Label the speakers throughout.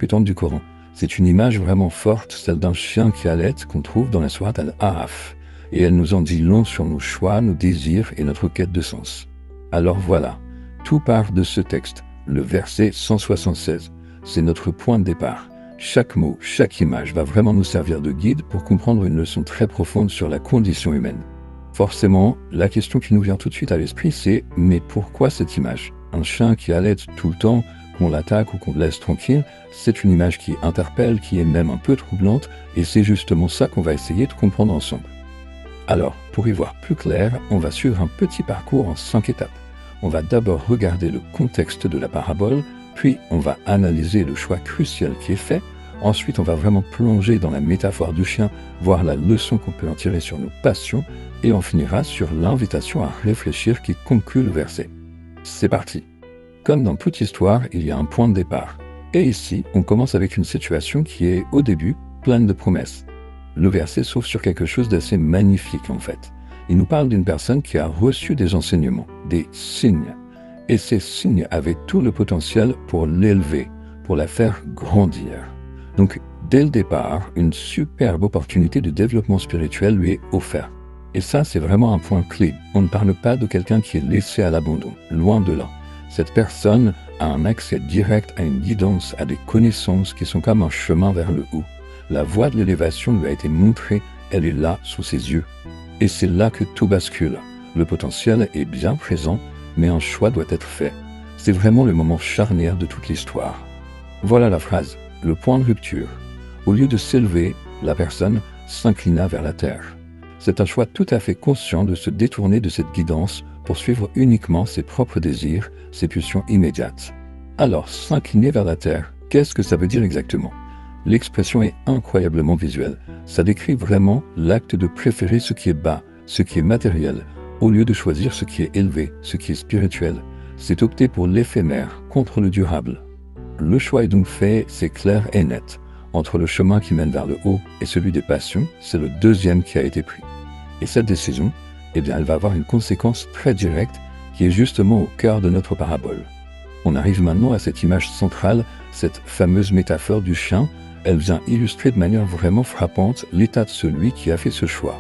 Speaker 1: percutante du Coran. C'est une image vraiment forte, celle d'un chien qui allait qu'on trouve dans la sourate Al-A'raf. Et elle nous en dit long sur nos choix, nos désirs et notre quête de sens. Alors voilà, tout part de ce texte, le verset 176. C'est notre point de départ. Chaque mot, chaque image va vraiment nous servir de guide pour comprendre une leçon très profonde sur la condition humaine. Forcément, la question qui nous vient tout de suite à l'esprit, c'est « mais pourquoi cette image ?» Un chien qui allait tout le temps, qu'on l'attaque ou qu'on le laisse tranquille, c'est une image qui interpelle, qui est même un peu troublante, et c'est justement ça qu'on va essayer de comprendre ensemble. Alors, pour y voir plus clair, on va suivre un petit parcours en 5 étapes. On va d'abord regarder le contexte de la parabole, puis on va analyser le choix crucial qui est fait. Ensuite, on va vraiment plonger dans la métaphore du chien, voir la leçon qu'on peut en tirer sur nos passions, et on finira sur l'invitation à réfléchir qui conclut le verset. C'est parti. Comme dans toute histoire, il y a un point de départ. Et ici, on commence avec une situation qui est, au début, pleine de promesses. Le verset s'ouvre sur quelque chose d'assez magnifique en fait. Il nous parle d'une personne qui a reçu des enseignements, des signes. Et ces signes avaient tout le potentiel pour l'élever, pour la faire grandir. Donc, dès le départ, une superbe opportunité de développement spirituel lui est offerte. Et ça, c'est vraiment un point clé. On ne parle pas de quelqu'un qui est laissé à l'abandon, loin de là. Cette personne a un accès direct à une guidance, à des connaissances qui sont comme un chemin vers le haut. La voie de l'élévation lui a été montrée, elle est là, sous ses yeux. Et c'est là que tout bascule. Le potentiel est bien présent, mais un choix doit être fait. C'est vraiment le moment charnière de toute l'histoire. Voilà la phrase, le point de rupture. Au lieu de s'élever, la personne s'inclina vers la terre. C'est un choix tout à fait conscient de se détourner de cette guidance pour suivre uniquement ses propres désirs, ses pulsions immédiates. Alors, s'incliner vers la terre, qu'est-ce que ça veut dire exactement ? L'expression est incroyablement visuelle. Ça décrit vraiment l'acte de préférer ce qui est bas, ce qui est matériel, au lieu de choisir ce qui est élevé, ce qui est spirituel. C'est opter pour l'éphémère contre le durable. Le choix est donc fait, c'est clair et net. Entre le chemin qui mène vers le haut et celui des passions, c'est le deuxième qui a été pris. Et cette décision, eh bien, elle va avoir une conséquence très directe qui est justement au cœur de notre parabole. On arrive maintenant à cette image centrale, cette fameuse métaphore du chien. Elle vient illustrer de manière vraiment frappante l'état de celui qui a fait ce choix.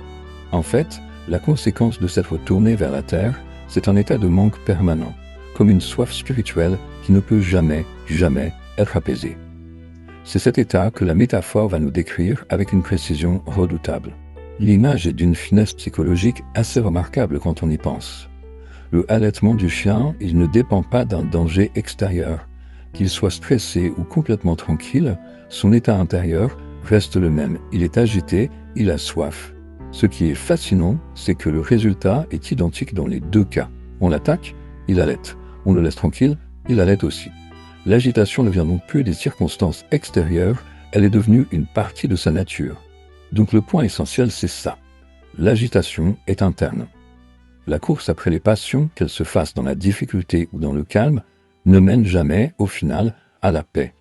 Speaker 1: En fait, la conséquence de s'être tourné vers la terre, c'est un état de manque permanent, comme une soif spirituelle qui ne peut jamais, jamais être apaisée. C'est cet état que la métaphore va nous décrire avec une précision redoutable. L'image est d'une finesse psychologique assez remarquable quand on y pense. Le halètement du chien, il ne dépend pas d'un danger extérieur. Qu'il soit stressé ou complètement tranquille, son état intérieur reste le même. Il est agité, il a soif. Ce qui est fascinant, c'est que le résultat est identique dans les deux cas. On l'attaque, il halète. On le laisse tranquille, il halète aussi. L'agitation ne vient donc plus des circonstances extérieures, elle est devenue une partie de sa nature. Donc le point essentiel, c'est ça. L'agitation est interne. La course après les passions, qu'elle se fasse dans la difficulté ou dans le calme, ne mène jamais, au final, à la paix.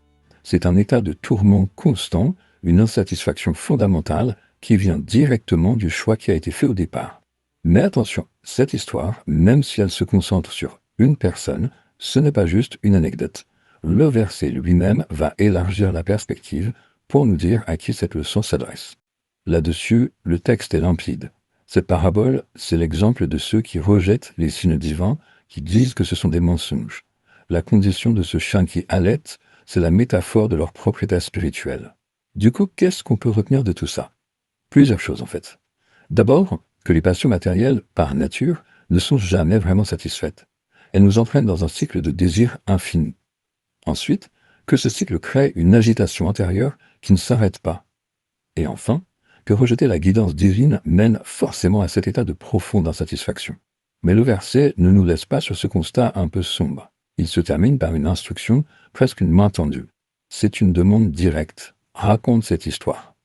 Speaker 1: C'est un état de tourment constant, une insatisfaction fondamentale qui vient directement du choix qui a été fait au départ. Mais attention, cette histoire, même si elle se concentre sur une personne, ce n'est pas juste une anecdote. Le verset lui-même va élargir la perspective pour nous dire à qui cette leçon s'adresse. Là-dessus, le texte est limpide. Cette parabole, c'est l'exemple de ceux qui rejettent les signes divins, qui disent que ce sont des mensonges. La condition de ce chien qui halète, c'est la métaphore de leur propre état spirituel. Du coup, qu'est-ce qu'on peut retenir de tout ça ? Plusieurs choses en fait. D'abord, que les passions matérielles, par nature, ne sont jamais vraiment satisfaites. Elles nous entraînent dans un cycle de désir infini. Ensuite, que ce cycle crée une agitation intérieure qui ne s'arrête pas. Et enfin, que rejeter la guidance divine mène forcément à cet état de profonde insatisfaction. Mais le verset ne nous laisse pas sur ce constat un peu sombre. Il se termine par une instruction, presque une main tendue. C'est une demande directe. Raconte cette histoire.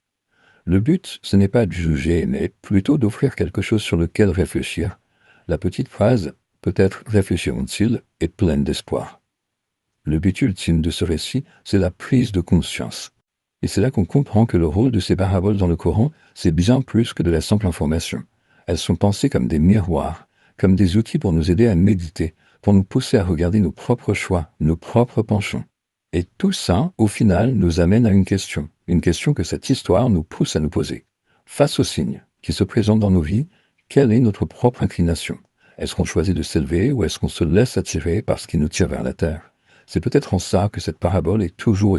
Speaker 1: Le but, ce n'est pas de juger, mais plutôt d'offrir quelque chose sur lequel réfléchir. La petite phrase, peut-être réfléchiront-ils, est pleine d'espoir. Le but ultime de ce récit, c'est la prise de conscience. Et c'est là qu'on comprend que le rôle de ces paraboles dans le Coran, c'est bien plus que de la simple information. Elles sont pensées comme des miroirs, comme des outils pour nous aider à méditer, pour nous pousser à regarder nos propres choix, nos propres penchants. Et tout ça, au final, nous amène à une question que cette histoire nous pousse à nous poser. Face aux signes qui se présentent dans nos vies, quelle est notre propre inclination? Est-ce qu'on choisit de s'élever ou est-ce qu'on se laisse attirer par ce qui nous tire vers la terre? C'est peut-être en ça que cette parabole est toujours